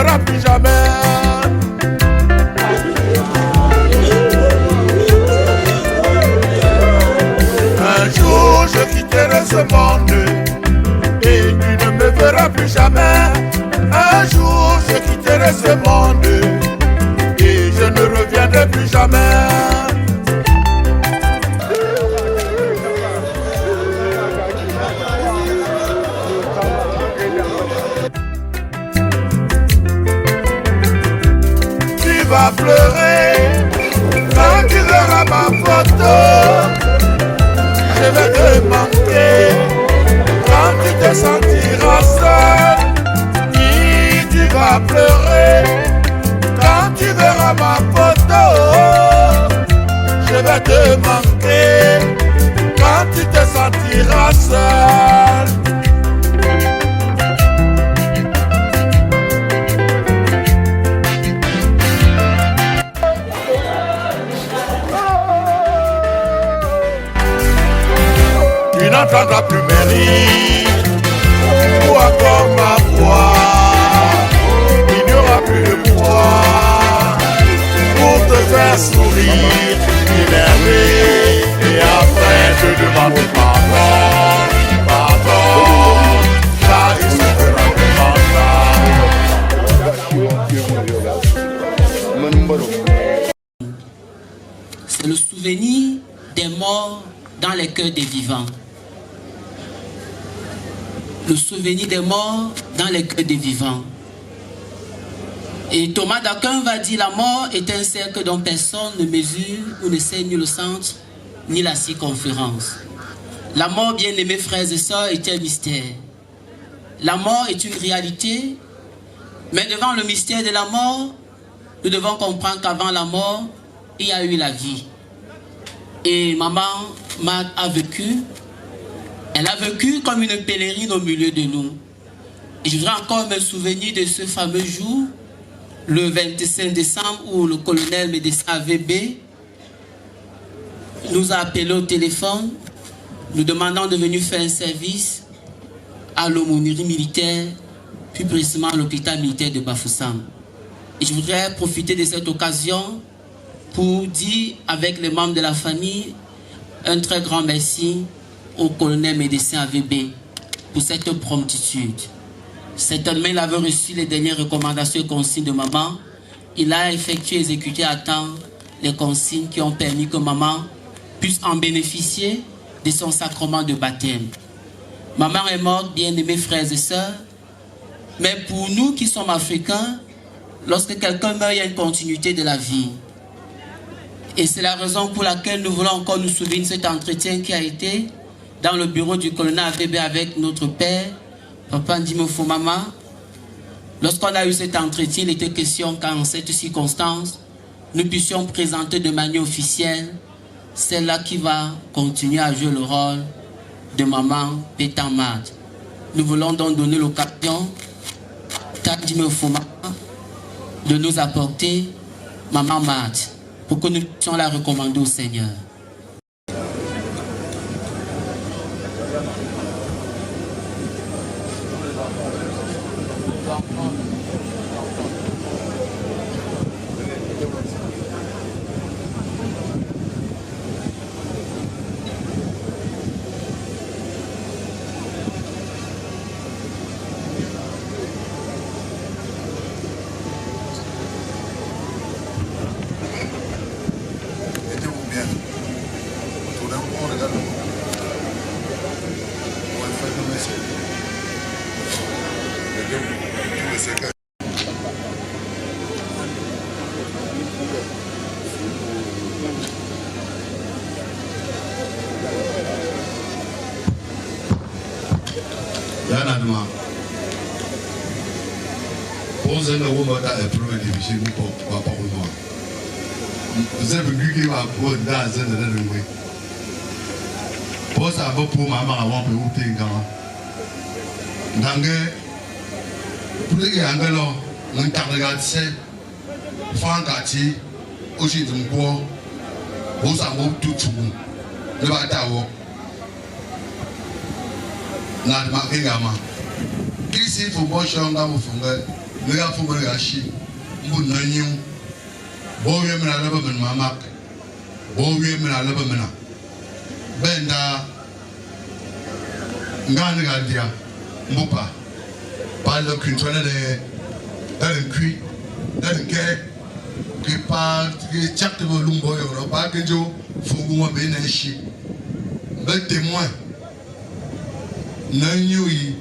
verra plus jamais. Un jour je quitterai ce monde et tu ne me verras plus jamais. Un jour je quitterai ce monde et je ne reviendrai plus jamais. Tu vas pleurer quand tu verras ma photo. Je vais te manquer quand tu te sentiras seul. Tu vas pleurer quand tu verras ma photo. Je vais te manquer quand tu te sentiras seul. Tu n'entendras plus mes rires ou encore ma voix. Il n'y aura plus de poids pour te faire sourire, énervé. Et après je demande pardon, pardon, car il se fera de c'est le souvenir des morts dans les cœurs des vivants. Le souvenir des morts dans les cœurs des vivants. Et Thomas d'Aquin va dire: la mort est un cercle dont personne ne mesure ou ne sait ni le centre ni la circonférence. La mort, bien-aimés frères et sœurs, est un mystère. La mort est une réalité, mais devant le mystère de la mort, nous devons comprendre qu'avant la mort, il y a eu la vie. Et maman Marthe a vécu. Elle a vécu comme une pèlerine au milieu de nous. Et je voudrais encore me souvenir de ce fameux jour, le 25 décembre, où le colonel médecin AVB nous a appelé au téléphone, nous demandant de venir faire un service à l'aumônerie militaire, plus précisément à l'hôpital militaire de Bafoussam. Et je voudrais profiter de cette occasion pour dire avec les membres de la famille un très grand merci au colonel médecin AVB pour cette promptitude. Certainement, il avait reçu les dernières recommandations et consignes de maman. Il a effectué et exécuté à temps les consignes qui ont permis que maman puisse en bénéficier de son sacrement de baptême. Maman est morte, bien-aimés frères et sœurs, mais pour nous qui sommes africains, lorsque quelqu'un meurt, il y a une continuité de la vie. Et c'est la raison pour laquelle nous voulons encore nous souvenir de cet entretien qui a été dans le bureau du colonel AVB avec notre père, Papa Ndimofo Mama. Lorsqu'on a eu cet entretien, il était question qu'en cette circonstance, nous puissions présenter de manière officielle celle-là qui va continuer à jouer le rôle de maman Pétan Marthe. Nous voulons donc donner l'occasion à Ndimofo Mama de nous apporter maman Marthe pour que nous puissions la recommander au Seigneur. Kisi football shanga mufunga nous avons fait un chi, nous n'avons pas eu de la bonne maman, bon, oui, mais la bonne maman. Benda, Ngangadia, Moupa, par le culture d'un cuit, d'un guet, qui part, qui tchaque de l'umbo, pas que Joe, Fougou, Benechi. Le témoin, Nanyui,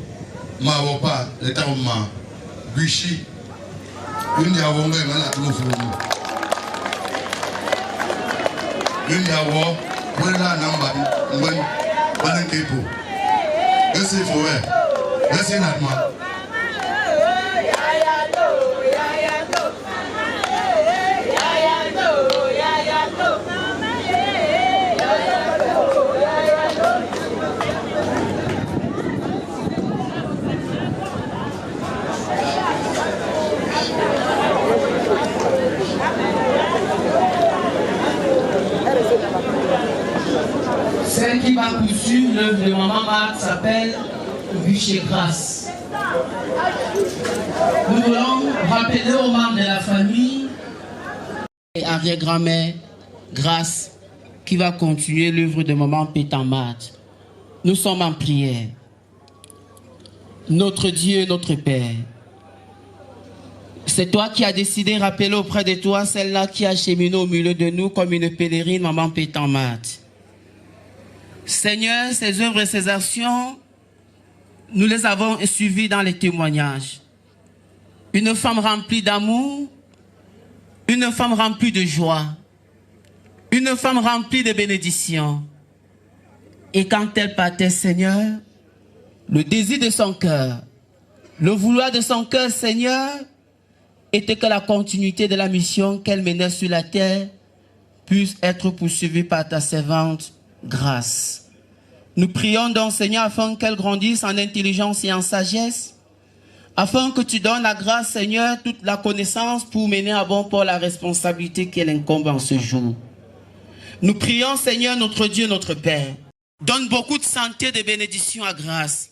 Mawopa, le Tauma, Guichi, une des avons même à tout le monde. Une des avons, voilà, Namba, One people. Merci, Fouet. Merci, Natma. Celle qui va poursuivre l'œuvre de Maman Marthe s'appelle Bûcher Grâce. Nous voulons rappeler aux membres de la famille et arrière-grand-mère Grâce qui va continuer l'œuvre de Maman Pétan Marthe. Nous sommes en prière. Notre Dieu, notre Père, c'est toi qui as décidé de rappeler auprès de toi celle-là qui a cheminé au milieu de nous comme une pèlerine, Maman Pétan Marthe. Seigneur, ces œuvres et ces actions, nous les avons suivies dans les témoignages. Une femme remplie d'amour, une femme remplie de joie, une femme remplie de bénédictions. Et quand elle partait, Seigneur, le désir de son cœur, le vouloir de son cœur, Seigneur, était que la continuité de la mission qu'elle menait sur la terre puisse être poursuivie par ta servante Grâce. Nous prions donc, Seigneur, afin qu'elle grandisse en intelligence et en sagesse, afin que tu donnes à Grâce, Seigneur, toute la connaissance pour mener à bon port la responsabilité qu'elle incombe en ce jour. Nous prions, Seigneur, notre Dieu, notre Père, donne beaucoup de santé et de bénédiction à Grâce.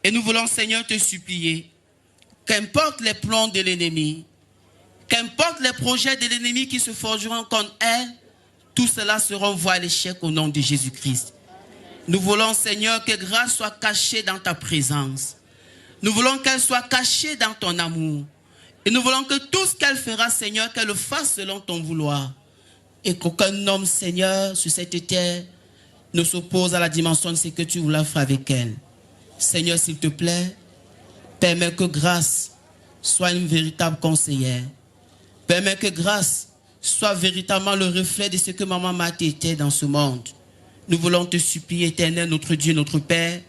Et nous voulons, Seigneur, te supplier, qu'importe les plans de l'ennemi, qu'importe les projets de l'ennemi qui se forgeront contre elle, tout cela sera voué à l'échec au nom de Jésus-Christ. Nous voulons, Seigneur, que Grâce soit cachée dans ta présence. Nous voulons qu'elle soit cachée dans ton amour. Et nous voulons que tout ce qu'elle fera, Seigneur, qu'elle le fasse selon ton vouloir. Et qu'aucun homme, Seigneur, sur cette terre, ne s'oppose à la dimension de ce que tu voulais faire avec elle. Seigneur, s'il te plaît, permets que Grâce soit une véritable conseillère. Permets que Grâce soit véritablement le reflet de ce que Maman Marthe était dans ce monde. Nous voulons te supplier, Éternel, notre Dieu, notre Père,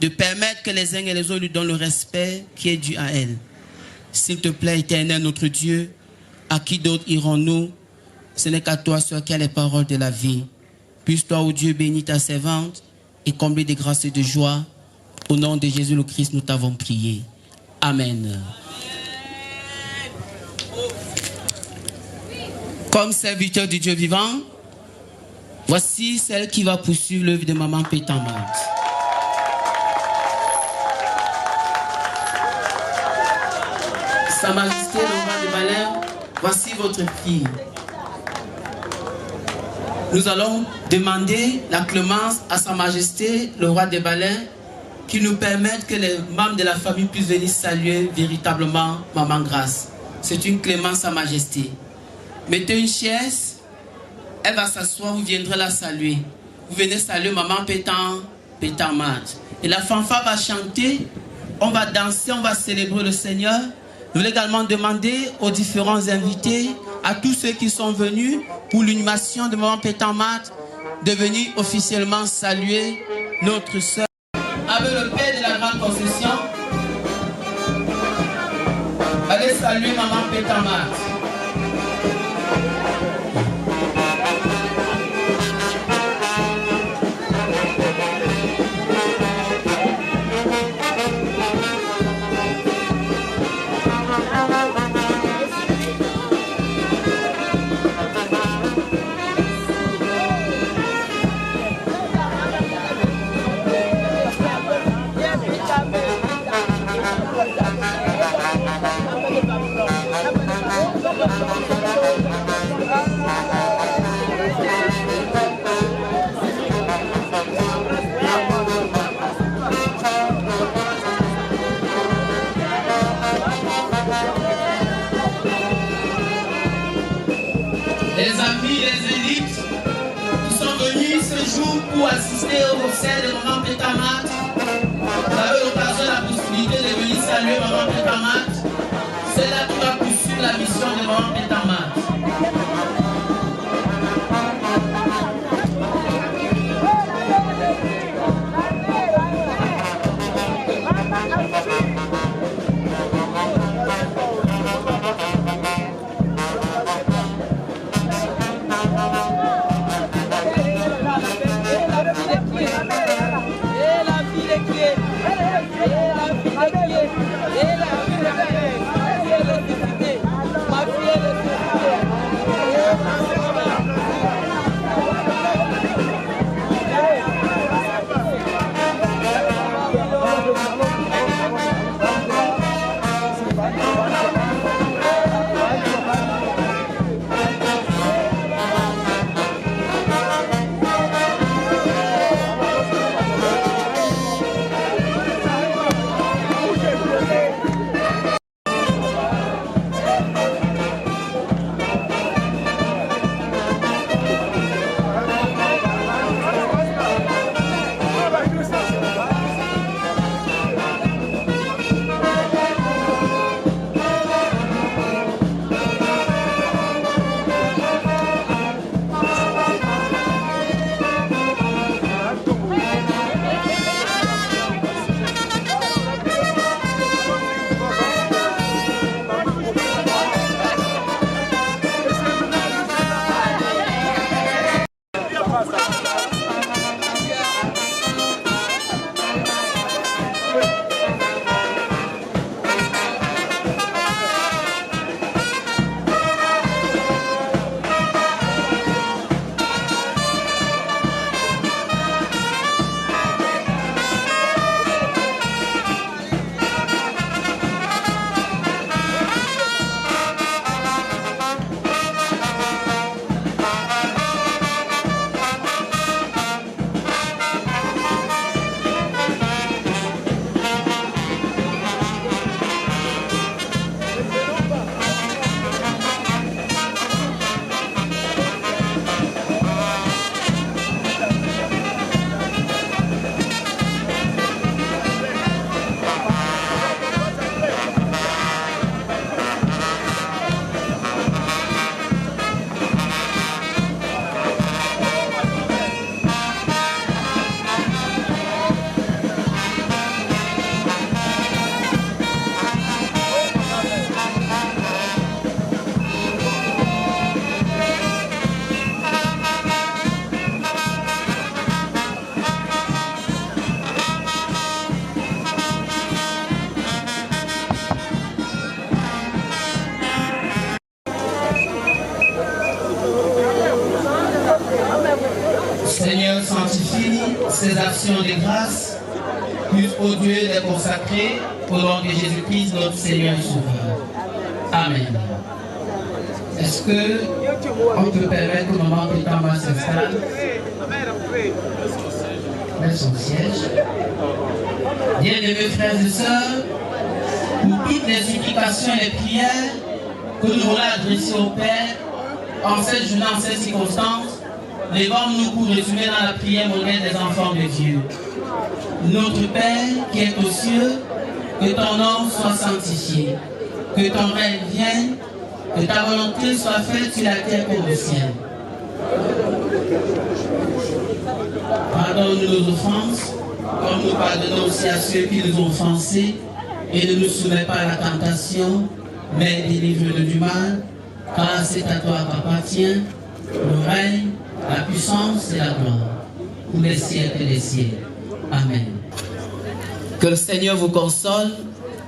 de permettre que les uns et les autres lui donnent le respect qui est dû à elle. S'il te plaît, Éternel, notre Dieu, à qui d'autre irons-nous? Ce n'est qu'à toi, seul, qui a les paroles de la vie. Puisse-toi, ô Dieu, bénir ta servante et combler de grâce et de joie. Au nom de Jésus le Christ, nous t'avons prié. Amen. Comme serviteur du Dieu vivant, voici celle qui va poursuivre l'œuvre de Maman Pétan Marthe. Sa Majesté, le roi de Balin, voici votre fille. Nous allons demander la clémence à Sa Majesté, le roi de Balin, qui nous permette que les membres de la famille puissent venir saluer véritablement Maman Grâce. C'est une clémence, Sa Majesté. Mettez une chaise, elle va s'asseoir, vous viendrez la saluer. Vous venez saluer Maman Pétan Marthe. Et la fanfare va chanter, on va danser, on va célébrer le Seigneur. Je voulais également demander aux différents invités, à tous ceux qui sont venus pour l'inhumation de Maman Pétan Marthe, de venir officiellement saluer notre sœur. Avec le Père de la Grande Concession, allez saluer Maman Pétan Marthe. les élites qui sont venus ce jour pour assister au concert de Maman Pétamat. Vous avez l'occasion, la possibilité de venir saluer Maman Pétamat. C'est là qui va poursuivre la mission de Maman Pétamat. Seigneur, sanctifie ces actions de grâce, plus au Dieu les consacrer, au nom de Jésus-Christ, notre Seigneur et Sauveur. Amen. Est-ce qu'on peut permettre que Maman Pétamat s'installe? Met son siège. Bien-aimés frères et sœurs, pour toutes les supplications et les prières que nous voulons adresser au Père en cette journée, en cette circonstance, levons-nous pour résumer dans la prière moderne des enfants de Dieu. Notre Père qui est aux cieux, que ton nom soit sanctifié, que ton règne vienne, que ta volonté soit faite sur la terre comme au ciel. Pardonne-nous nos offenses, comme nous pardonnons aussi à ceux qui nous ont offensés, et ne nous soumets pas à la tentation, mais délivre-nous du mal, car c'est à toi qu'appartient le règne, la puissance et la gloire, pour les siècles des siècles. Amen. Que le Seigneur vous console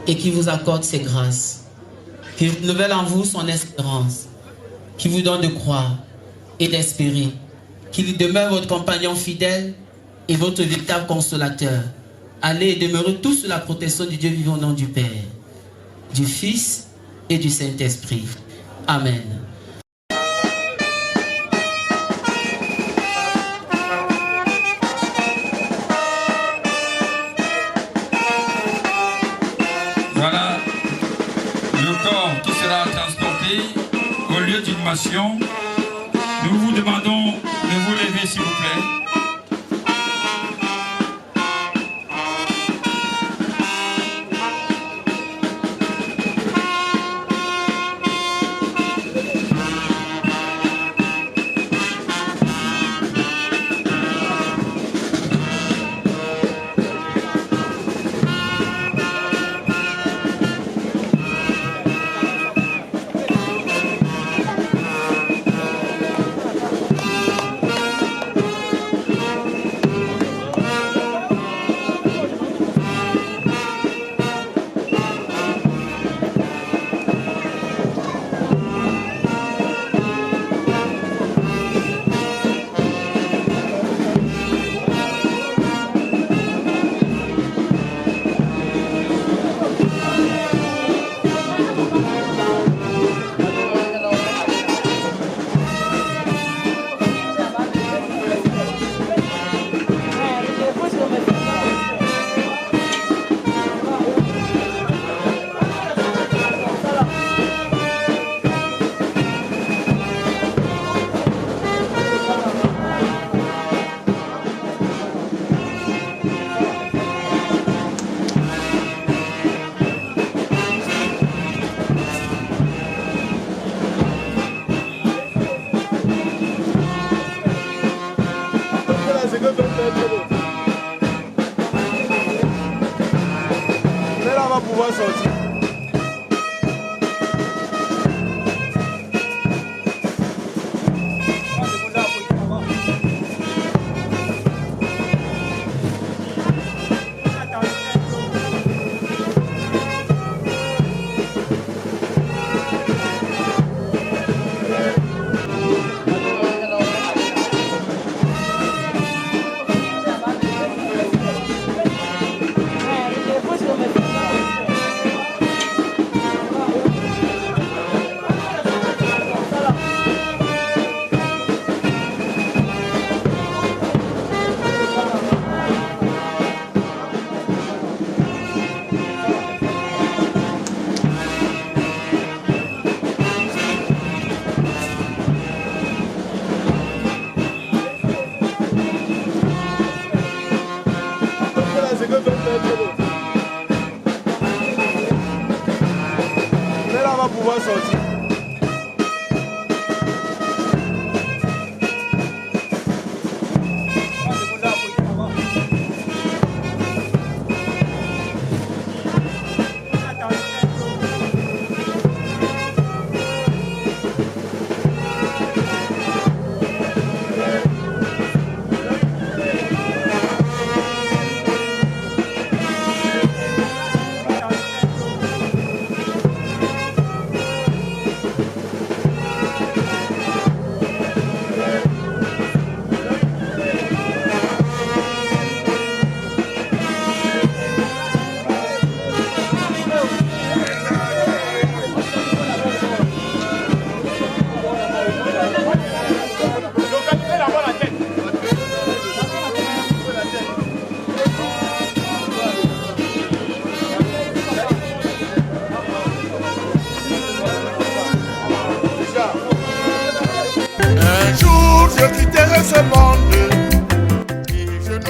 et qu'il vous accorde ses grâces. Qu'il renouvelle en vous son espérance. Qu'il vous donne de croire et d'espérer. Qu'il demeure votre compagnon fidèle et votre véritable consolateur. Allez et demeurez tous sous la protection du Dieu vivant au nom du Père, du Fils et du Saint-Esprit. Amen. Voilà le corps qui sera transporté au lieu d'inhumation Nous vous demandons de vous lever, s'il vous plaît.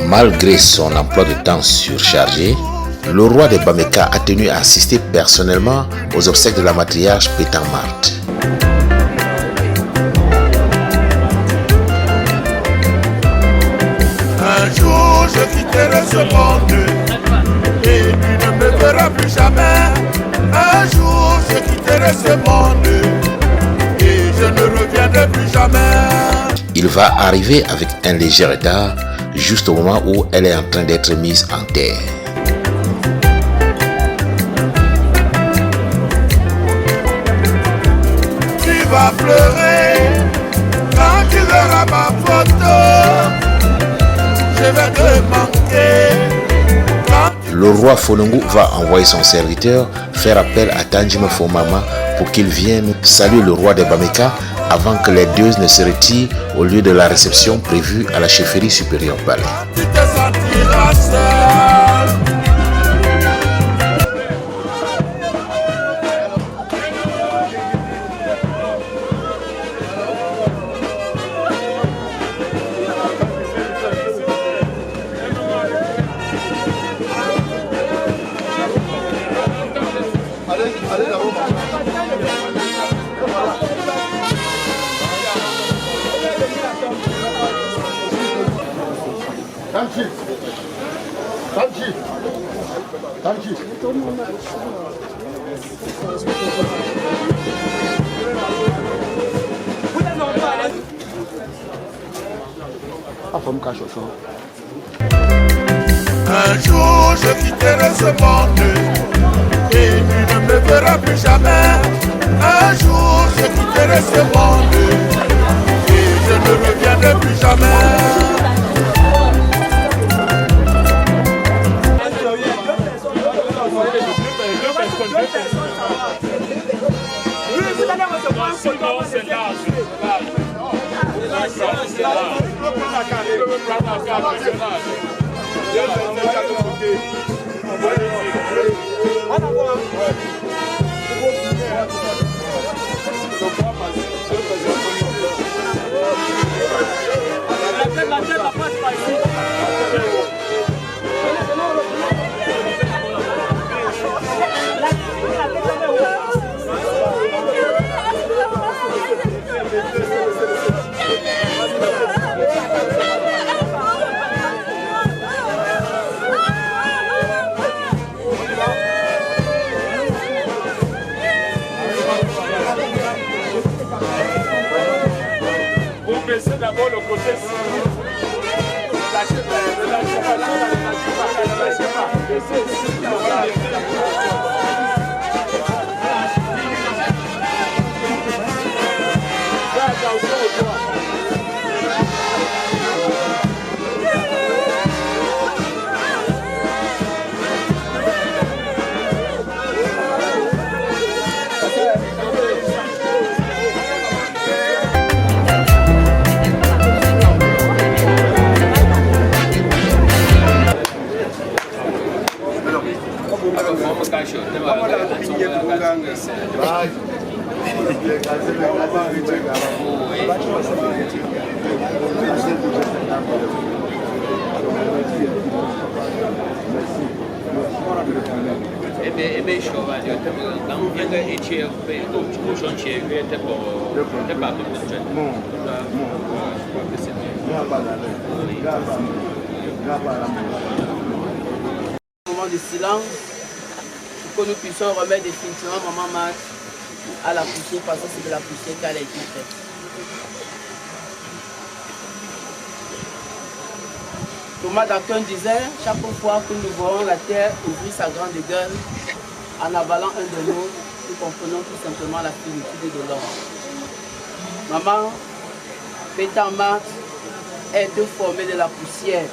Malgré son emploi de temps surchargé, le roi de Bameka a tenu à assister personnellement aux obsèques de la matriarche Pétain Marthe. Un jour je quitterai ce monde et tu ne me verras plus jamais. Un jour je quitterai ce monde et je ne reviendrai plus jamais. Il va arriver avec un léger retard, juste au moment où elle est en train d'être mise en terre. Tu vas pleurer quand tu verras ma photo. Je vais te manquer. Le roi Folongo va envoyer son serviteur faire appel à Tandjima Fomama pour qu'il vienne saluer le roi de Bameka avant que les dieux ne se retirent au lieu de la réception prévue à la chefferie supérieure palais. Tu te sentiras seul. Un jour je quitterai ce monde et tu ne me verras plus jamais. Un jour je quitterai ce monde et je ne reviendrai plus jamais. C'est d'abord le côté lâchez moment de silence pour que nous puissions remettre définitivement Maman Marthe à la poussière parce que c'est de la poussière qu'elle a été faite. Thomas d'Aquin disait, chaque fois que nous voyons la terre ouvrir sa grande gueule, en avalant un de nous, nous comprenons tout simplement la finitude de l'homme. Maman, Pétain Marthe est formée de la poussière.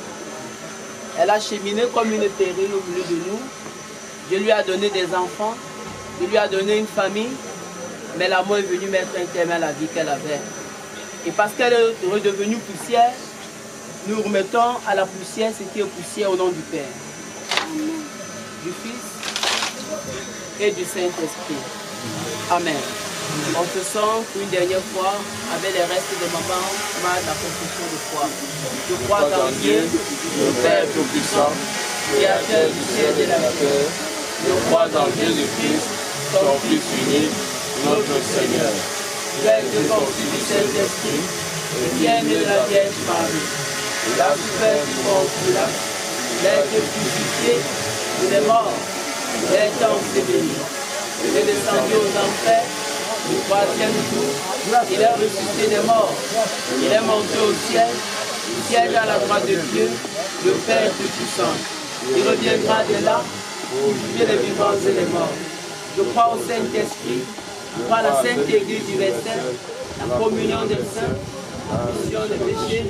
Elle a cheminé comme une terrine au milieu de nous. Dieu lui a donné des enfants, Dieu lui a donné une famille, mais l'amour est venu mettre un terme à la vie qu'elle avait. Et parce qu'elle est redevenue poussière, nous remettons à la poussière ce qui est poussière au nom du Père, du Fils et du Saint-Esprit. Amen. On se sent pour une dernière fois avec les restes de Maman Marthe la confession de foi. Je crois en Dieu, le Père Tout-Puissant, Créateur du ciel et de la terre. Je crois en Jésus-Christ, son Fils unique, notre Seigneur, Père de conçu du Saint-Esprit, et bien de la Vierge Marie. Il a souffert du monde Pilate, il a été crucifié, il est mort, il est enseveli, il est descendu aux enfers. Le troisième jour, il est ressuscité des morts, il est monté au ciel, il siège à la droite de Dieu, le Père Tout-Puissant. Il reviendra de là pour juger les vivants et les morts. Je crois au Saint-Esprit, je crois à la Sainte Église universelle, la communion des saints, la rémission des péchés,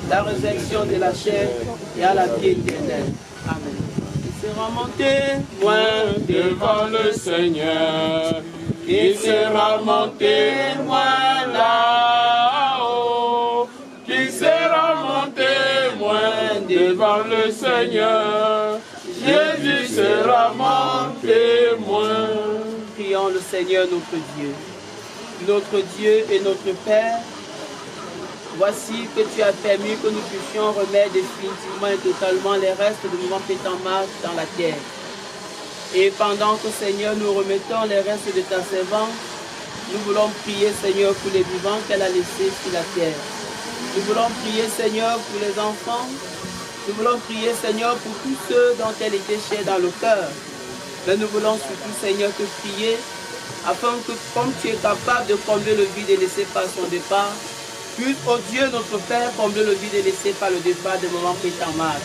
la résurrection de la chair et à la vie éternelle. Amen. Il sera monté loin devant le Seigneur. Il sera mon témoin là-haut, qui sera mon témoin devant le Seigneur. Jésus sera mon témoin. Prions le Seigneur notre Dieu. Notre Dieu et notre Père, voici que tu as permis que nous puissions remettre définitivement et totalement les restes de Maman Pétain Marthe dans la terre. Et pendant que, Seigneur, nous remettons les restes de ta servante, nous voulons prier, Seigneur, pour les vivants qu'elle a laissés sur la terre. Nous voulons prier, Seigneur, pour les enfants. Nous voulons prier, Seigneur, pour tous ceux dont elle était chère dans le cœur. Mais nous voulons surtout, Seigneur, te prier, afin que, comme tu es capable de combler le vide laissé par son départ, puisse, oh Dieu, notre Père, combler le vide laissé par le départ de maman Pétamar.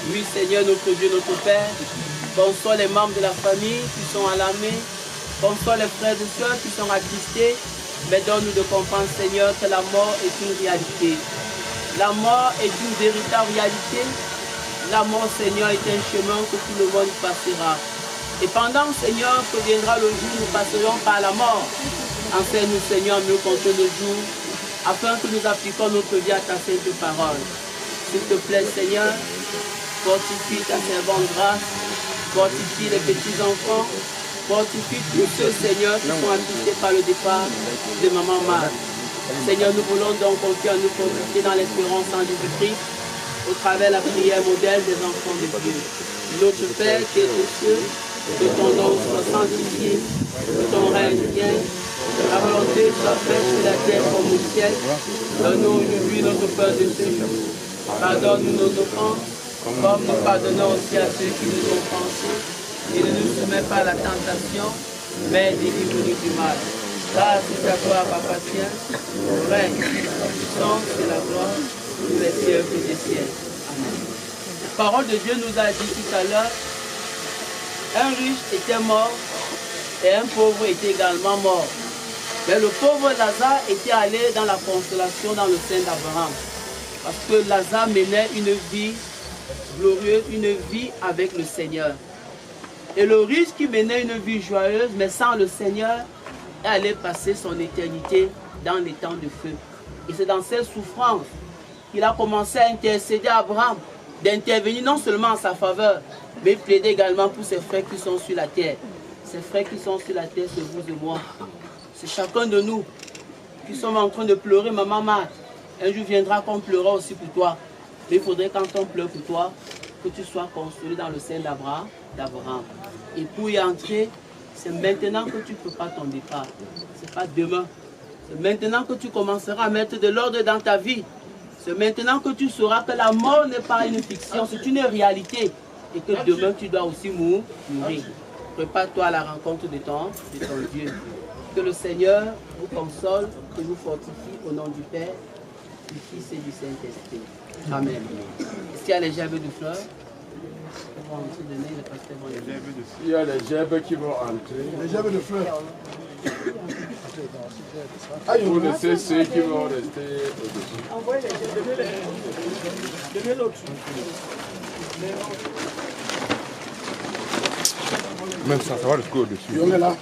Oui, Seigneur, notre Dieu, notre Père, bonsoir les membres de la famille qui sont alarmés, bonsoir les frères et sœurs qui sont attristés, mais donne-nous de comprendre, Seigneur, que la mort est une réalité. La mort est une véritable réalité. La mort, Seigneur, est un chemin que tout le monde passera. Et pendant, Seigneur, que viendra le jour, nous passerons par la mort. Enseigne-nous, Seigneur, mieux compter le jour, afin que nous appliquions notre vie à ta sainte parole. S'il te plaît, Seigneur, fortifie ta servante grâce, fortifie les petits-enfants, fortifie tous ceux, Seigneur, qui sont attristés par le départ de maman Marthe. Seigneur, nous voulons donc confier à nous fortifier dans l'espérance en Jésus-Christ, au travers de la prière modèle des enfants de Dieu. Notre Père qui est aux cieux, que ton nom soit sanctifié, que ton règne vienne, la volonté soit faite sur la terre comme au ciel. Donne-nous aujourd'hui notre pain de ce jour. Pardonne-nous nos offenses, comme nous pardonnons aussi à ceux qui nous ont offensés. Et ne nous soumets pas à la tentation, mais délivre-nous du mal. Grâce à toi, Papa Tien, le règne, la puissance et la gloire, pour les siècles des siècles. Amen. La parole de Dieu nous a dit tout à l'heure, un riche était mort et un pauvre était également mort. Mais le pauvre Lazare était allé dans la consolation dans le sein d'Abraham. Parce que Lazare menait une vie glorieuse, une vie avec le Seigneur. Et le riche qui menait une vie joyeuse, mais sans le Seigneur, allait passer son éternité dans les temps de feu. Et c'est dans cette souffrance qu'il a commencé à intercéder à Abraham, d'intervenir non seulement en sa faveur, mais plaider également pour ses frères qui sont sur la terre. Ces frères qui sont sur la terre, c'est vous et moi. C'est chacun de nous qui sommes en train de pleurer, maman Marthe. Un jour viendra qu'on pleurera aussi pour toi. Mais il faudrait quand on pleure pour toi, que tu sois consolé dans le sein d'Abraham. Et pour y entrer, c'est maintenant que tu ne peux pas ton départ. Ce n'est pas demain. C'est maintenant que tu commenceras à mettre de l'ordre dans ta vie. C'est maintenant que tu sauras que la mort n'est pas une fiction, c'est une réalité. Et que demain tu dois aussi mourir. Prépare-toi à la rencontre de ton Dieu. Que le Seigneur vous console, que vous fortifie au nom du Père, du Fils et du Saint-Esprit. Amen. Est-ce qu'il y a les gerbes de fleurs? Il y a les gerbes qui vont entrer. Les gerbes de fleurs. Vous laissez ceux qui vont rester au-dessus. Envoyez les gerbes. Donnez l'autre. Même ça va le coup au-dessus. On est là.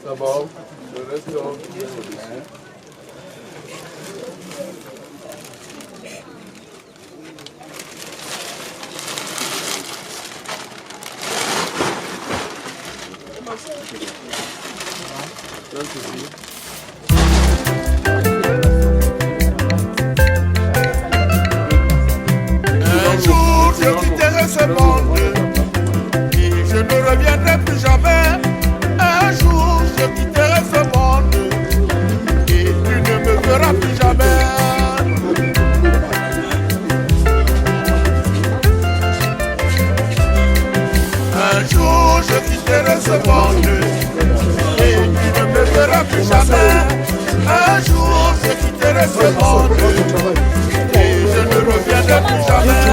Ça va, le reste au-dessus. Un jour je quitterai ce monde et je ne reviendrai plus jamais. Un jour je quitterai ce monde et tu ne me verras plus jamais. Un jour je quitterai ce monde et tu ne me verras plus jamais. Un jour je quitterai ce monde et je ne reviendrai plus jamais.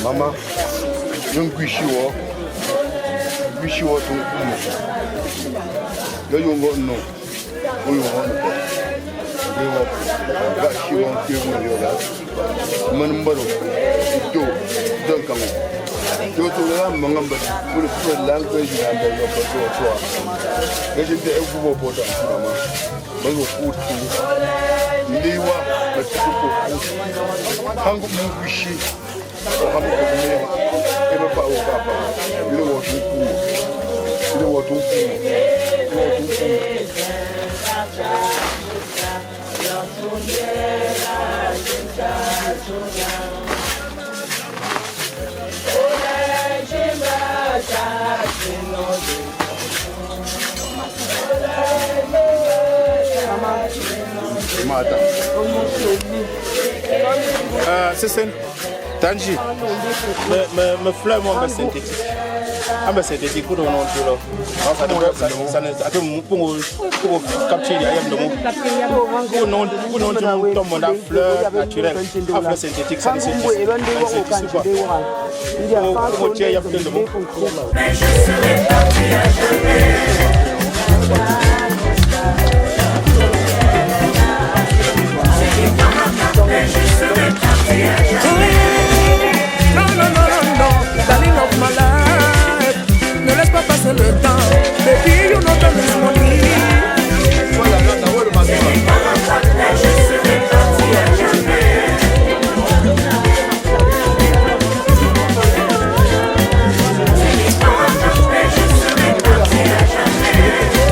Maman, je ne suis pas ton coup. Je ne suis pas C'est Tanji, me fleur moi synthétique. Ah mais synthétique pour nous non tu là. Ça ne ça pour capturer les mots. Pour non tu tombe dans fleur naturelle, à fleur synthétique ça ne c'est pas. Pour tirer il y a plein de mots. Mais je serai parti à jamais. Darling of my life, ne laisse pas passer le temps. Baby, you know that it's money. Je serai parti à jamais.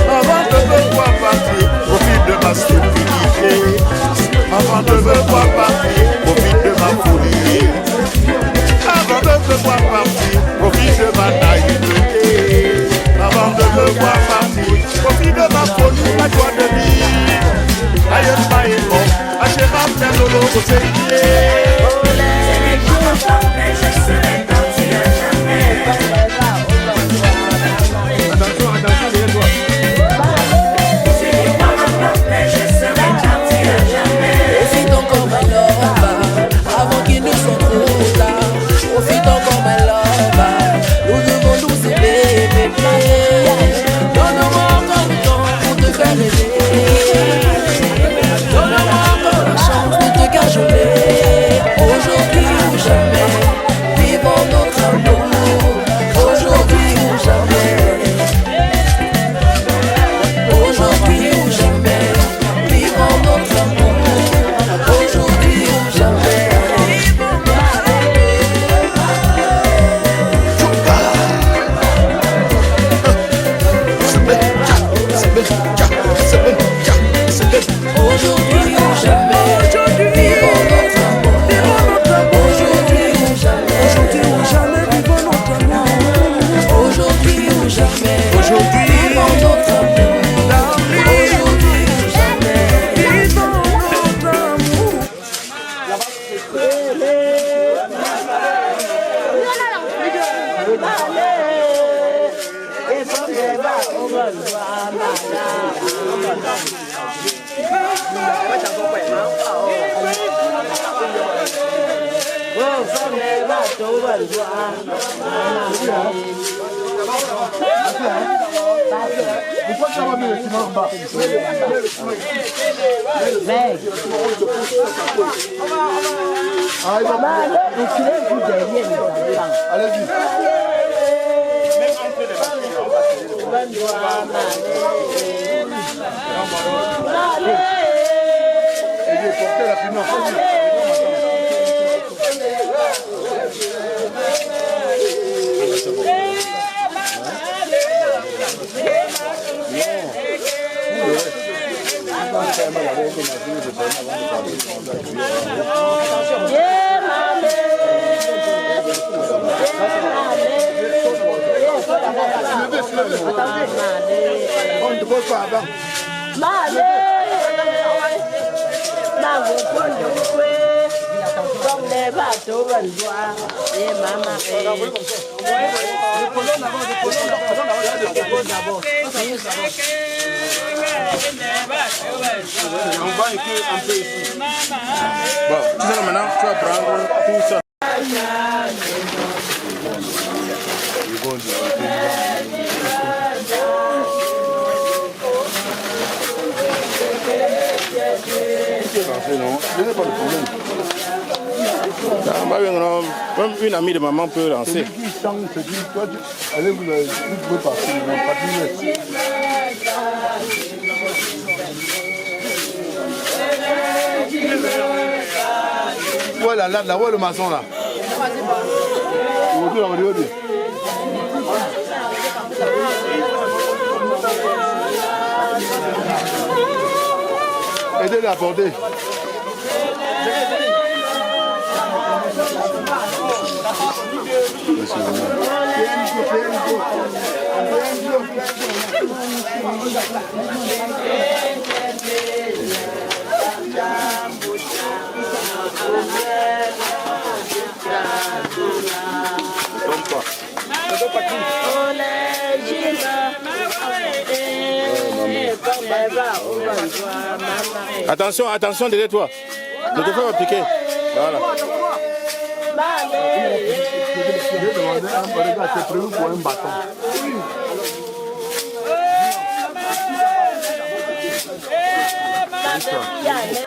Avant de me voir partir, profite de ma stupidité. Avant de me voir partir, profite de ma folie. Avant de me voir partir, profite de ma naïveté. Avant de me voir partir, profite de ma folie, ma joie de vivre. Aïe, aïe, bon, achète-moi plein de l'eau au sécurité. Mais je serai parti à jamais. Attention, derrière toi. Mais je serai parti à jamais. Profite encore ma love, avant qu'il ne soit trop tard. Profite encore ma love, nous devons nous aimer, bébé. Donne-moi encore le temps pour te faire rêver. Donne-moi encore la chance de te cajoler. Aujourd'hui ou jamais, vivons notre amour. Aujourd'hui ou jamais. Aujourd'hui ou jamais, vivons notre amour. Aujourd'hui ou jamais. Aujourd'hui ou jamais, vivons notre amour. Aujourd'hui ou jamais, vivons notre amour. Aujourd'hui ou jamais, vivons notre amour. Aujourd'hui ou jamais, vivons notre amour. On va écrire un peu ici. Bon, tu sais maintenant, tu vas prendre tout ça. Non, ce n'est pas le problème. Même une amie de maman peut lancer. Allez, vous pouvez partir, pas Voilà, là, où est le maçon là? Aidez-les à porter. Attention, attention derrière toi. Ne te fais pas piquer. Voilà.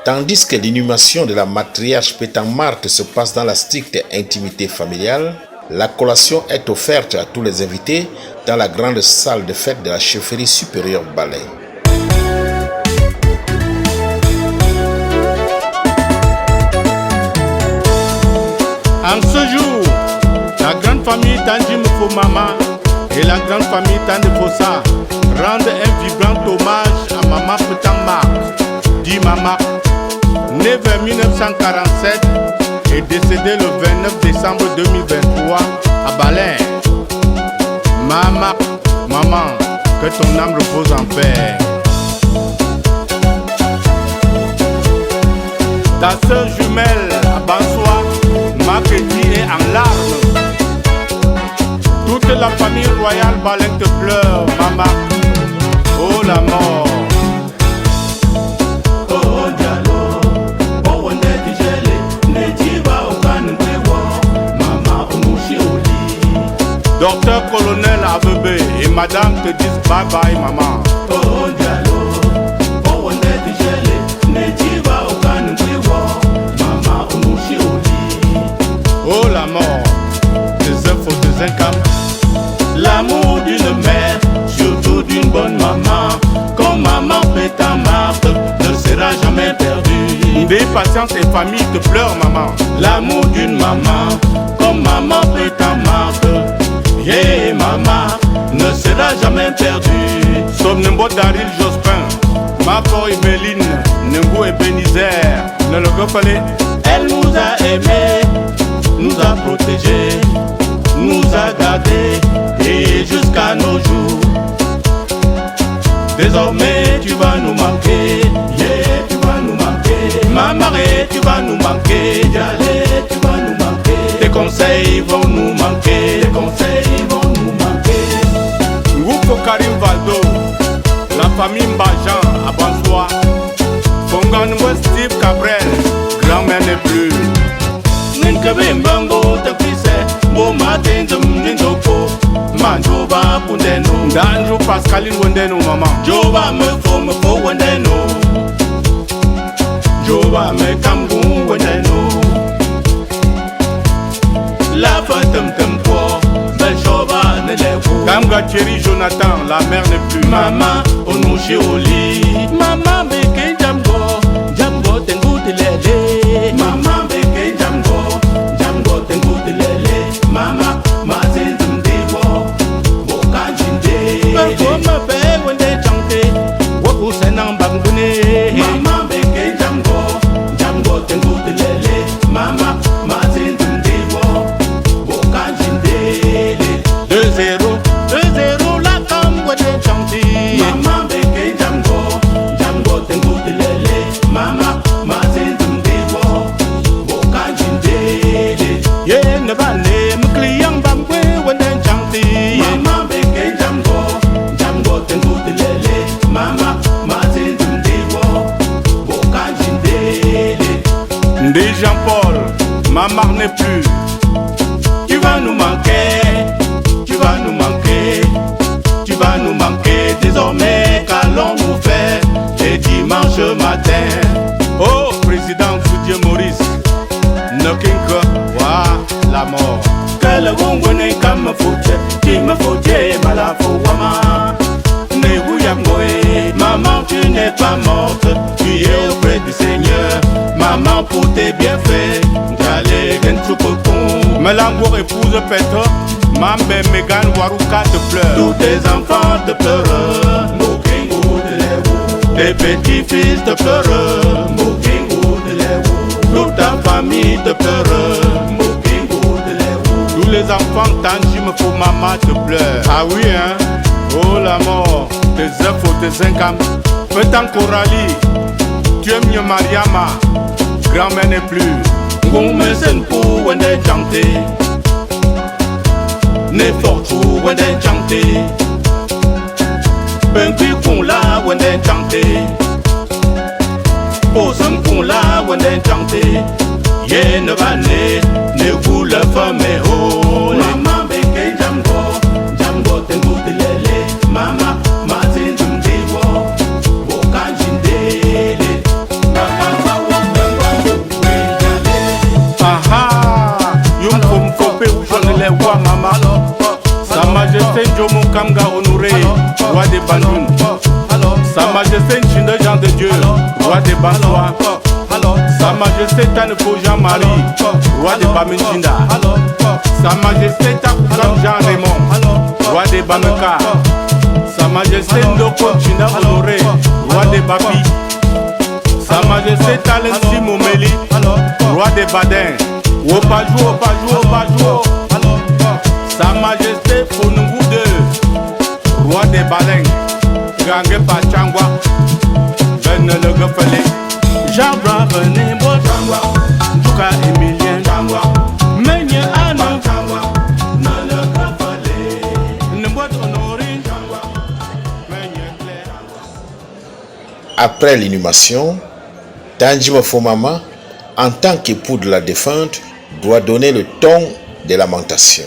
Tandis que l'inhumation de la matriarche Pétain-Marthe se passe dans la stricte intimité familiale, la collation est offerte à tous les invités dans la grande salle de fête de la chefferie supérieure Balai. En ce jour, la grande famille Tanji Mfumama et la grande famille Tandefosa rendent un vibrant hommage à Maman Pétain-Marthe, dit Maman, née vers 1947 et décédée le 29 décembre 2023 à Balai. Maman, que ton âme repose en paix. Ta sœur jumelle à Bansoa, Makedi est en larmes. Toute la famille royale Balai te pleure, Maman. Oh la mort. Oh Diallo, oh on est digélé, Netiba au Kanwewa, Maman Onushi Oli. Docteur colonel Avebe et madame te disent bye bye, Maman. Oh Diallo, oh on est digélé, Netiba au Kanwewa, Maman Onushi Oli. Oh la mort, des infos, des incames. L'amour d'une mère, surtout d'une bonne maman, comme Maman Pétain-Marthe, ne sera jamais perdu. Des patience et famille te pleurent, maman. L'amour d'une maman, comme Maman Pétain-Marthe, yeah, maman, ne sera jamais perdu. Somme Nembo Daril Jospin, Mako et Méline, Nembo et Bénizer, ne le refallait. Elle nous a aimés, nous a protégés, nous a gardés, et jusqu'à nos jours. Désormais tu vas nous manquer, yeah, tu vas nous manquer. Maman, tu vas nous manquer, Dialé, tu vas nous manquer. Tes conseils vont nous manquer, tes conseils vont nous manquer. Groupe Karim Valdo, la famille Mbajan à Bansoa, Fongan Steve Cabrel, grand-mère n'est plus. Ninkebe Mbango te pisse, Mo matin de Ninjoko, Manjoba Pundeno, Danjo Pascaline Wendeno, maman. Joba me fo Wendeno, Joba me Kambu Wendeno. La fatem tempo, Belchoba ne levo. Kamga Thierry Jonathan, la mère n'est plus. Maman, Onushi Oli. Maman beke Jambo, Jambo tengu de lele. Maman beke Jambo, Jambo tengu de lele. Maman, mazin tumdewo, boka jinde. Berko me be wende chante, waku senang bangune. Maman beke Jambo, Jambo tengu de lele. Maman, mazin tumdewo, boka jinde. 2-0, la cam wende chante. Maman beke Jambo, Jambo tengu de lele. Maman, mazin tumdewo, boka jinde. Yeah, ne va ne me client bambwe wende chante. Maman beke Jambo, Jambo tengu de lele. Maman, mazin tumdewo, boka jinde. Ndé Jean-Paul, maman n'est plus. Tu vas nous manquer, tu vas nous manquer, tu vas nous manquer. Désormais, qu'allons-nous faire les dimanches matins? Oh, président Foudier Maurice, Nokinka, wa la mort. Que le bon bonnet comme me foutait, qui me foutait, malafouama. Ne vous maman, tu n'es pas morte, tu es auprès du Seigneur. Maman, pour tes bienfaits, j'allais gagner tout Melangour épouse Petro, Mambe Megan Waruka te pleure. Tous tes enfants te pleurent, Mokingo de l'Ewo. Tes petits-fils te pleurent, Mokingo de l'Ewo. Toute ta famille te pleure, Mokingo de l'Ewo. Tous les enfants Tanjim pour maman te pleurent. Ah oui hein, oh la mort, tes œufs ou tes incams. Petit Coralie, tu aimes mieux Mariama, grand-mère n'est plus. Ngoume sen pou wende chante, ne fortu wende chante, Benki kun la wende chante, Posem kun la wende chante, Ye ne va ne vous le fame ho. Mama beke jambo, jambo tengu dilele, Mama mazin jumdiwo, bokan jindele. Mama, Sa Majesté Jomo Kamga honoré, roi des Bandoun. Sa Majesté Nchinde Jean de Dieu, roi des Bandoua. Sa Majesté Tanefo Jean-Marie, roi des Bamindinda. Sa Majesté Takoussam Jean Raymond, roi des Bameka. Sa Majesté Ndoko Chinda honoré, roi des Bapi. Sa Majesté Talensi Momeli, roi des Badins. Opajou, Opajou, Opajou. Sa Majesté Fonungu II, roi des Baleng, Gangue Pachangwa, Ben le Gofele, Jean Bravene, Botangwa, Duka Emilien, Tangwa, Menye Anou, Tangwa, Nana Gofele, Nembot Honorine, Tangwa, Menye Claire. Après l'inhumation, Tanjima Fomama, en tant qu'époux de la défunte, doit donner le ton des lamentations.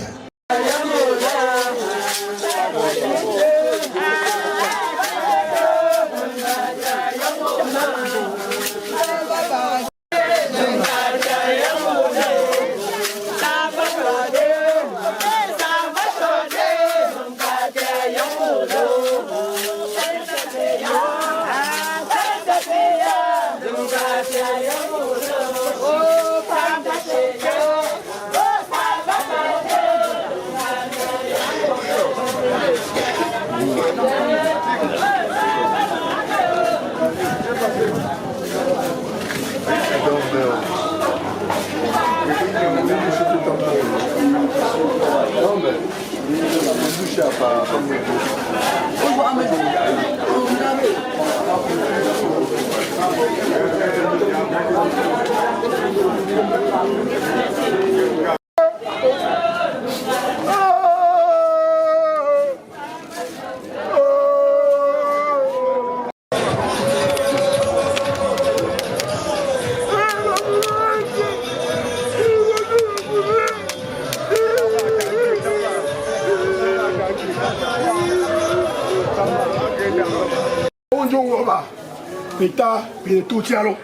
Pita, puis tout tient l'eau.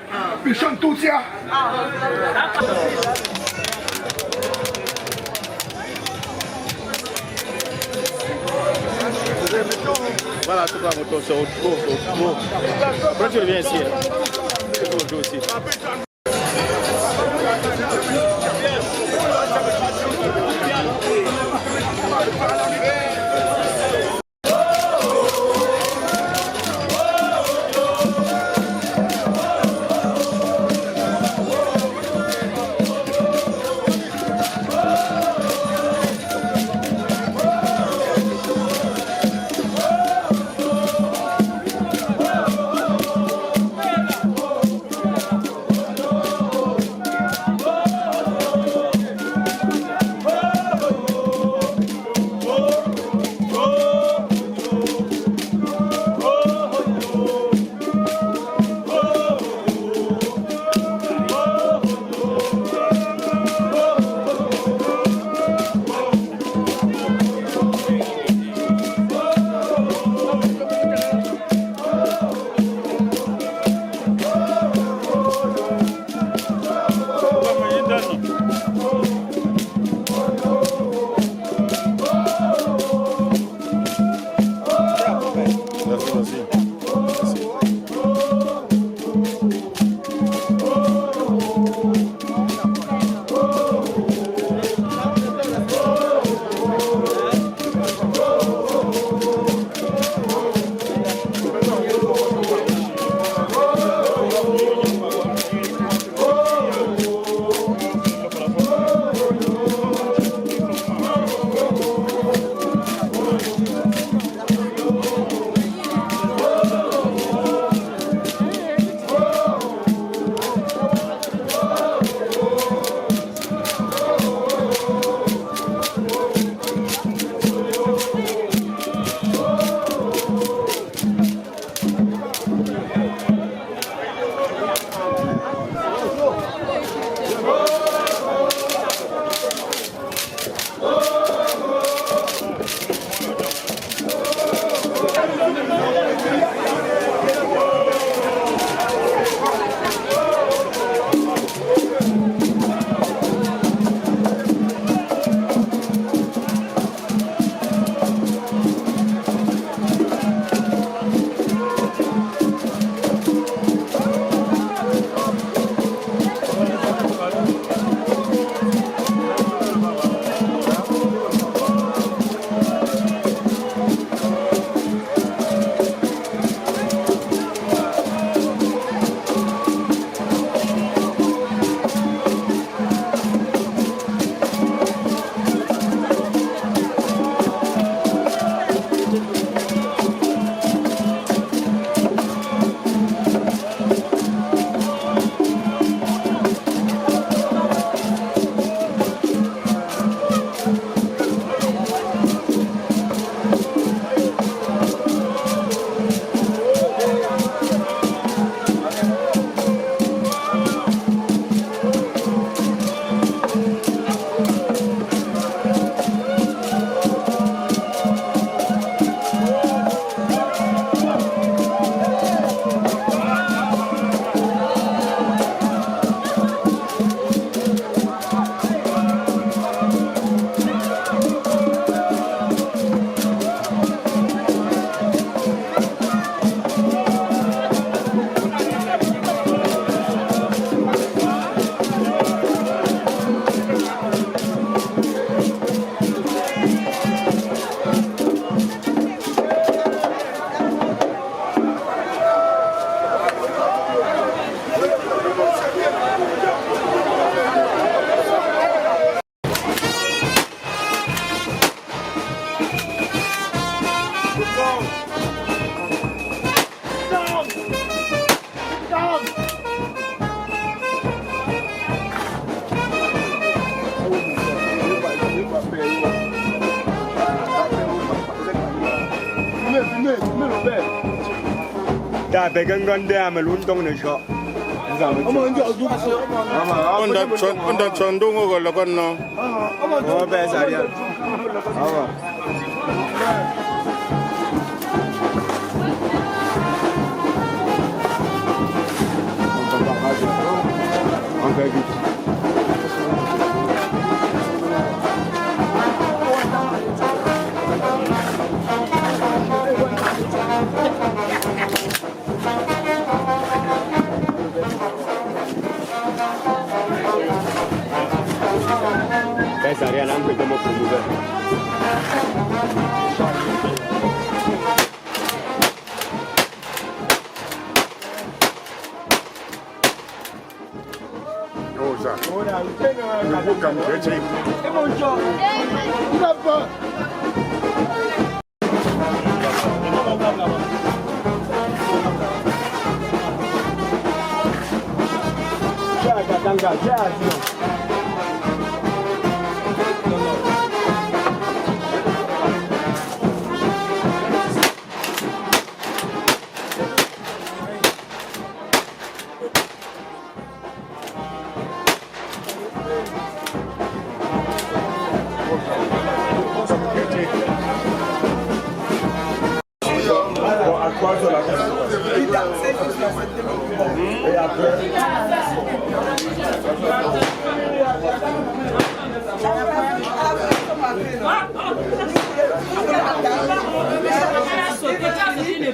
Puis chante tout tient. Voilà, toute la moto, c'est au beau. Après, tu reviens ici. C'est au jour aussi.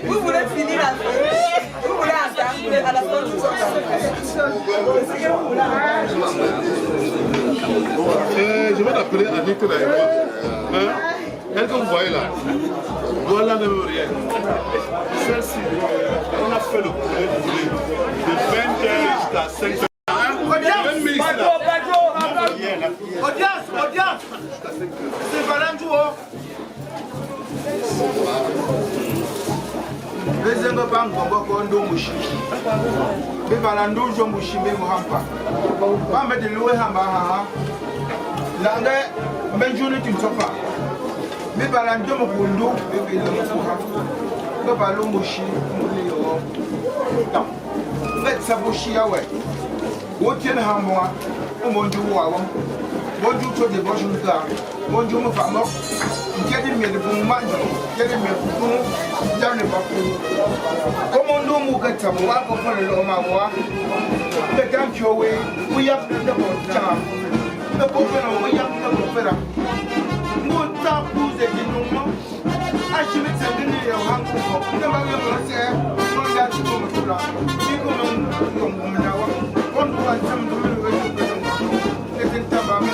Vous voulez finir la fête? Vous voulez attendre à la fin du soir? Je vais l'appeler Annick là. Elle que vous voyez là, voilà ne veut rien. Celle-ci, on a fait le poulet de 20h jusqu'à 5h. Audience, c'est Valentin. Bezenga bango kondo mushi. Be balando jo mushi me muhampa. Ba me de lowe hamba ha. Lande benjuni timtopa. Be balando mo kondo be lo muhampa. Be balo mushi muli yo. Tam. Let sabushi yawe. Wotien hamwa. O monju wawo. Monju to de boshun ka. Monju mo famo. Get me the boom man, get me down the back. Come on, no more get some walk upon the Loma. The camp your way, we have the time. The Pope, we have the Pope. No tap lose it in no more. I should make some dinner of Hanko. Never will say, no, that's too much. You come on, now. One was some to me. Let it come.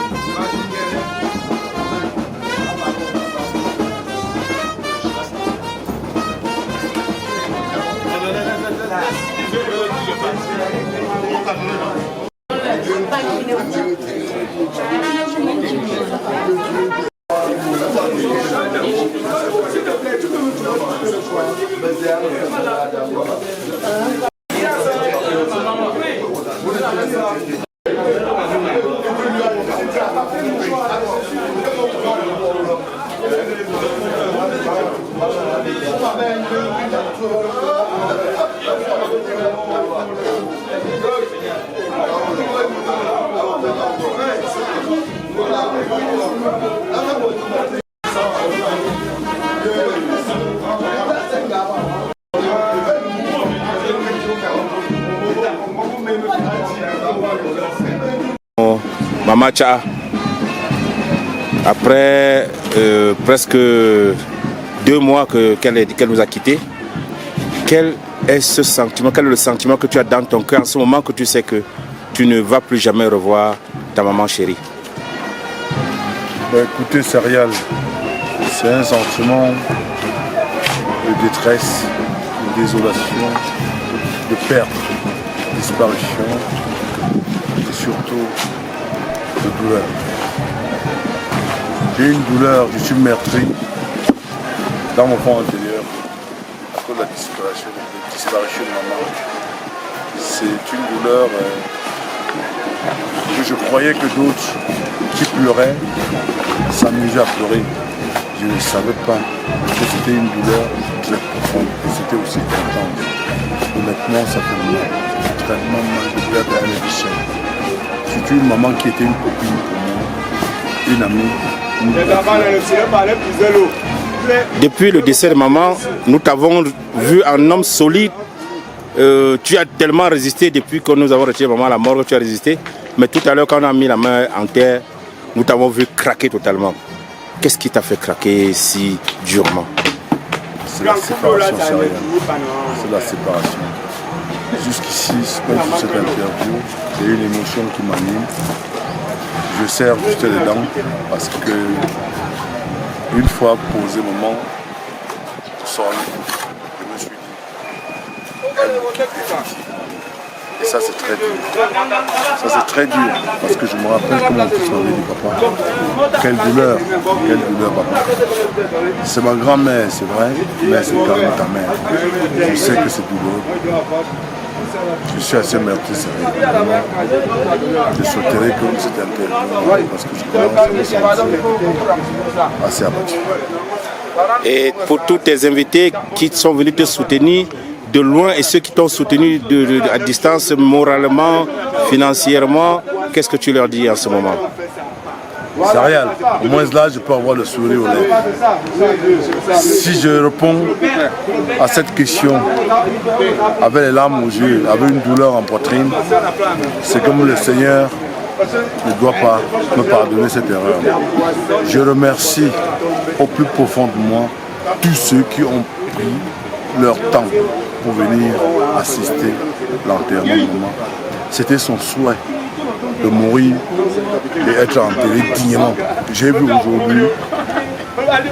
Mamacha, après presque 2 mois qu'elle nous a quittés, quel est ce sentiment, quel est le sentiment que tu as dans ton cœur en ce moment que tu sais que tu ne vas plus jamais revoir ta maman chérie? Écoutez, Serial, c'est un sentiment de détresse, de désolation, de perte, de disparition et surtout de douleur. J'ai une douleur, je suis meurtri dans mon fond intérieur à cause de la disparition de maman. C'est une douleur que je croyais que d'autres qui pleuraient s'amusaient à pleurer. je ne savais pas que c'était une douleur très profonde et c'était aussi intense. Honnêtement, ça fait extrêmement mal de perdre un être cher. Surtout une maman qui était une copine pour moi, une amie. Depuis le décès de maman, nous t'avons vu un homme solide. Tu as tellement résisté depuis que nous avons retiré maman à la mort, tu as résisté. Mais tout à l'heure, quand on a mis la main en terre, nous t'avons vu craquer totalement. Qu'est-ce qui t'a fait craquer si durement? C'est la séparation, c'est la séparation. Jusqu'ici, même sur cette interview, j'ai une émotion qui m'anime. Je serre juste les dents parce que une fois posé maman, je me suis dit, elle me quitte. Et ça c'est très dur. Ça c'est très dur parce que je me rappelle comment tu m'avais dit papa. Quelle douleur papa. C'est ma grand-mère, c'est vrai, mais c'est quand même ta mère. Je sais que c'est douloureux. Je suis assez meurtri, c'est vrai. Je souhaiterais que cette interview parce que je commence à me sentir assez abattu. Et pour tous tes invités qui sont venus te soutenir de loin et ceux qui t'ont soutenu à distance moralement, financièrement, qu'est-ce que tu leur dis en ce moment? C'est rien. Au moins là, je peux avoir le sourire aux lèvres. Si je réponds à cette question avec les larmes aux yeux, avec une douleur en poitrine, c'est comme le Seigneur ne doit pas me pardonner cette erreur. Je remercie au plus profond de moi tous ceux qui ont pris leur temps pour venir assister l'enterrement de maman. C'était son souhait de mourir et être enterré dignement. J'ai vu aujourd'hui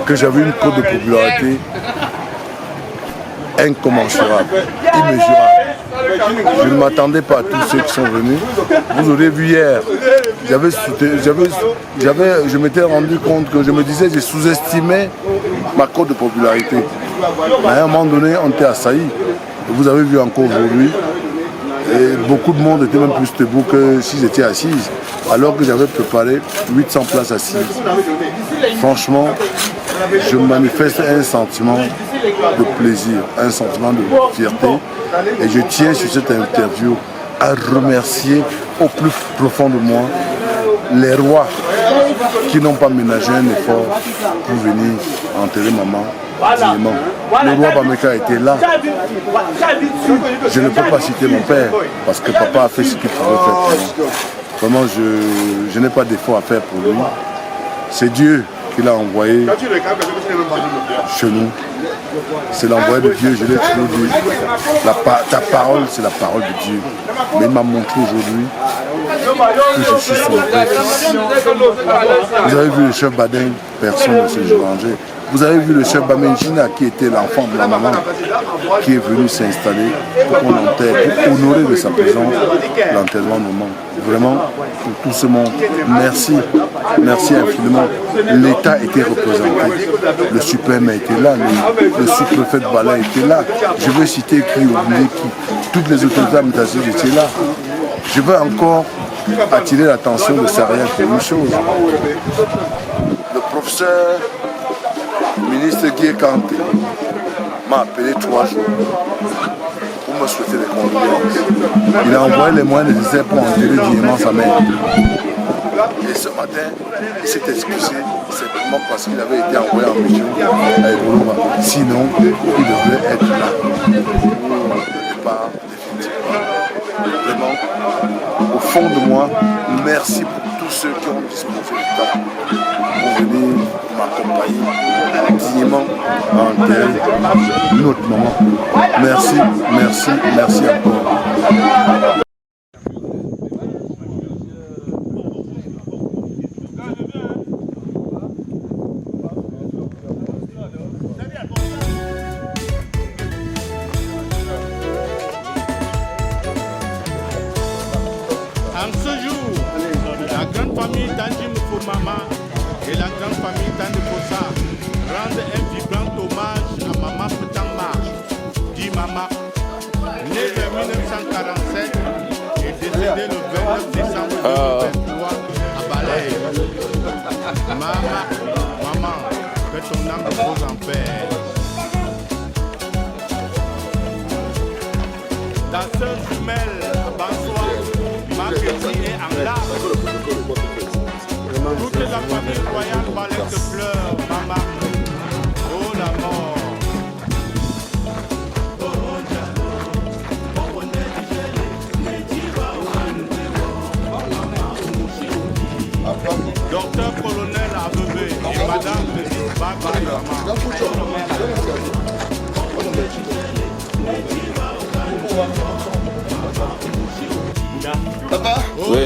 que j'avais une cote de popularité incommensurable, immesurable. Je ne m'attendais pas à tous ceux qui sont venus. Vous aurez vu hier, je m'étais rendu compte que je me disais j'ai sous-estimé ma cote de popularité. Mais à un moment donné, on était assailli. Vous avez vu encore aujourd'hui, et beaucoup de monde était même plus debout que si j'étais assise, alors que j'avais préparé 800 places assises. Franchement, je manifeste un sentiment de plaisir, un sentiment de fierté. Et je tiens sur cette interview à remercier au plus profond de moi les rois qui n'ont pas ménagé un effort pour venir enterrer maman dignement. Le roi Bameka était là. Je ne peux pas citer mon père parce que papa a fait ce qu'il pouvait faire pour moi. Vraiment, je n'ai pas d'effort à faire pour lui. C'est Dieu qui l'a envoyé chez nous. C'est l'envoyé de Dieu, je l'ai toujours dit. Ta parole, c'est la parole de Dieu. Mais il m'a montré aujourd'hui que je suis son vrai fils. Vous avez vu le chef Badin, personne ne s'est mélangé. Vous avez vu le chef Bamenjina qui était l'enfant de la maman qui est venu s'installer pour qu'on enterre, pour honorer de sa présence l'enterrement de maman. Vraiment, pour tout ce monde, merci, merci infiniment. L'État était représenté, le suprême était là, le sous-préfet de Bala était là. Je veux citer qui, oublier qui, toutes les autorités administratives étaient là. Je veux encore attirer l'attention de Sariel pour une chose. Le professeur ministre Guy Kanté m'a appelé 3 jours pour me souhaiter des condoléances. Il a envoyé les moyens nécessaires pour enterrer dignement sa mère. Et ce matin, il s'est excusé simplement parce qu'il avait été envoyé en mission à Evolova. Sinon, il devrait être là pour le départ définitif. Vraiment, au fond de moi, merci pour tous ceux qui ont disposé du temps pour venir m'accompagner dignement en terre notre maman. Merci, merci, merci encore. En ce jour, la grande famille d'Anjim Foumama et la grande famille d'Andeposa rendent un vibrant hommage à Maman Petamba, dit Mama, née en 1947 et décédée le 29 décembre 2023 à Balaye. Maman, que ton ta sœur jumelle à Bansoa, Marguerite et Angla. Toute la famille royale Balette de fleurs, maman. Oh la mort. Docteur colonel Abebe et madame le Baba Papa? Oui.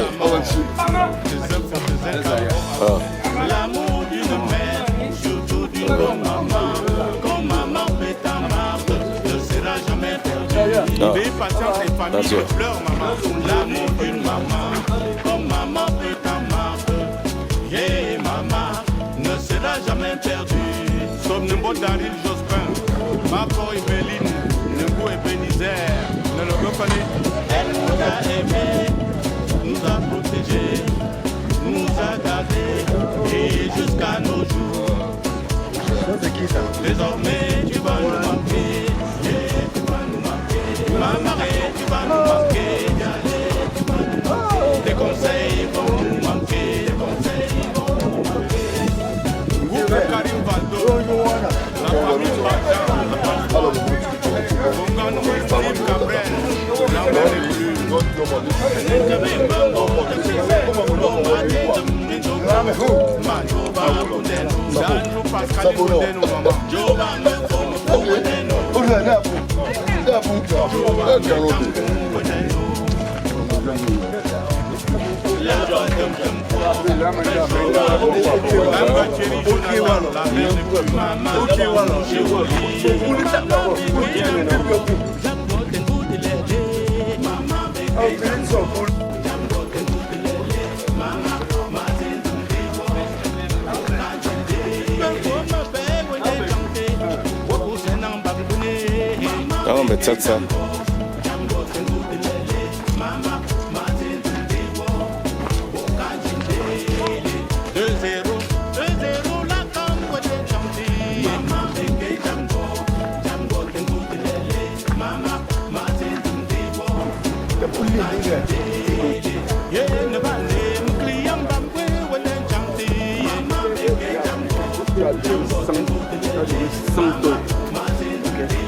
L'amour d'une mère, surtout d'une bonne maman. Comme maman fait ta marque, ne sera jamais perdu. Des patients et familles de fleurs, maman. L'amour d'une maman, comme maman fait ta marque. Yeah, maman, ne sera jamais perdu. Sommes nous Daryl Jospin, Marco et Béline, Nebo et Bénizère. Ne le reconnaît. Elle nous a aimés, nous a protégés, nous a gardés, et jusqu'à nos jours. Désormais, tu vas nous manquer, yeah, tu vas nous manquer. Maman, tu vas nous manquer, allez, tu vas nous manquer. Tes conseils vont nous manquer, tes conseils vont nous manquer. Groupe Karim Valdo, la famille Bajan, Bongano et Steve Cabrel, l'envers des plus. Non, mais ça.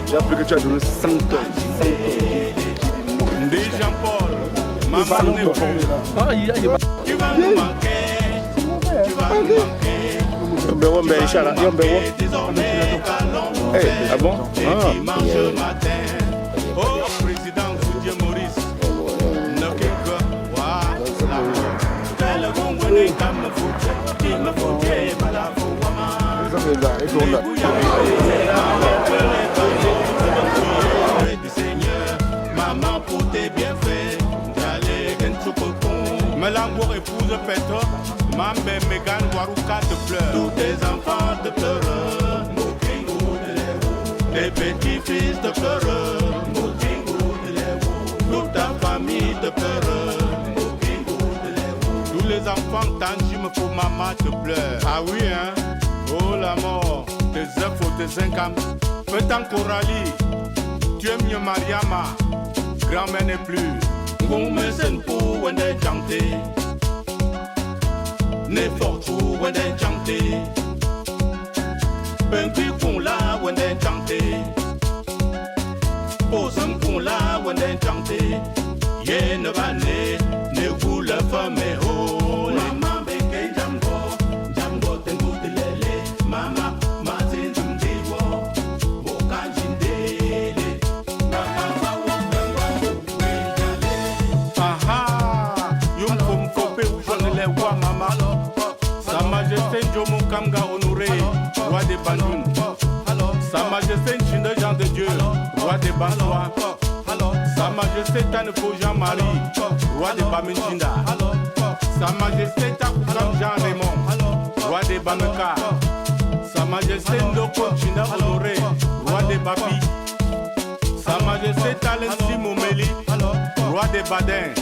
J'ai appris que tu as donné 100 tonnes. Ndé Jean-Paul, maman n'est plus. Tu vas nous manquer, tu vas nous manquer. Désormais, Ah bon? Dimanche matin, oh président Goudier Maurice, Nokéka, voilà. Quel bon bonnet comme me fout, qui me fout, pas la fou, maman. Du Seigneur, maman pour tes bienfaits, j'allais gagner tout cocon. Melangour épouse Petro, maman Megan Waruka de fleurs. Tous tes enfants de pleureux, tes petits-fils de pleureux, toute ta famille de pleureux. Tous les enfants tangibles pour maman te pleure. Ah oui, hein? Oh la mort, tes œufs ou tes incams, fais en Coralie. Tu aimes mieux Mariama, grand-mère n'est plus. Goumé sen pou wende chante, ne fortu wende chante. Penki kun la wende chante, posam kun la wende chante. Ye ne va ne goule femme ho. Maman beke jambo, jambo tengu lele. Mama matin tumdiwo, boka jindele. Sa Majesté Njomo Kamga Honoré, roi des Bandoun. Sa Majesté Nchinde Jean de Dieu, roi des Bansois. Sa Majesté Tanefo Jean-Marie, roi des Bamenchinda. Sa Majesté Takoussam Jean Raymond, roi des Bameka. Sa Majesté Ndoko Chinda Honoré, roi des Babi. Sa Majesté Talensi Momeli, roi des Badins.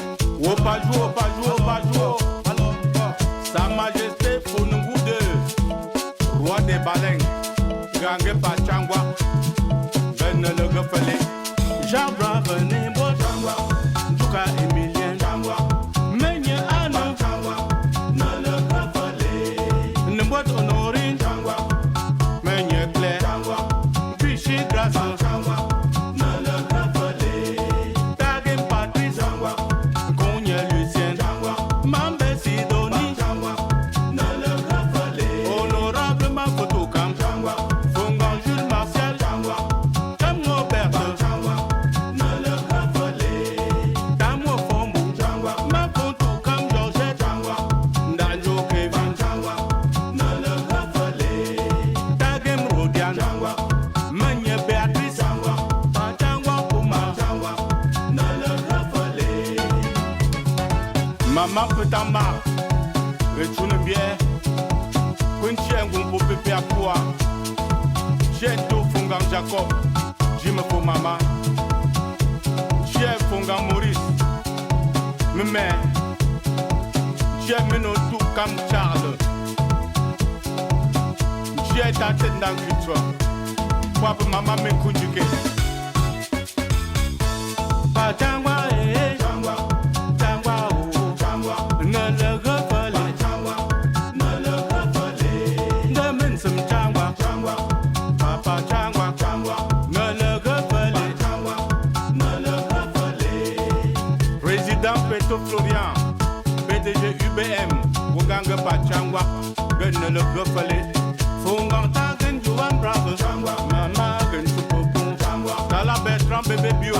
Opajou, Opajou, Opajou. Sa Majesté Fonungu II, roi des Balens. Gangue Pachangwa, Ben le Gofele. J'en venez, Maman Petama, retourne bien. Quintien Gumpo Pepe Apoua, Chiento Fongang Jacob, Jim pour maman. Chef Fongang Maurice, Mémé, Chef Menotou Cam Charles, Chef Taten dans Culture, Papa Maman Mekunjuke. Patangwa, Tangwa, Tangwa, Tangwa, ne le refale, Tangwa, ne le refale, ne mensem Tangwa, Tangwa, Papa Tangwa, Tangwa, ne le refale, Tangwa, ne le refale. Président Peto Florian, PDG UBM, Woganga Pachangwa, ne le refale. Fonganta Genjuan Bravo, Tangwa, Mama Genjupopo, Tangwa, Tala Bertrand Bébé Bio.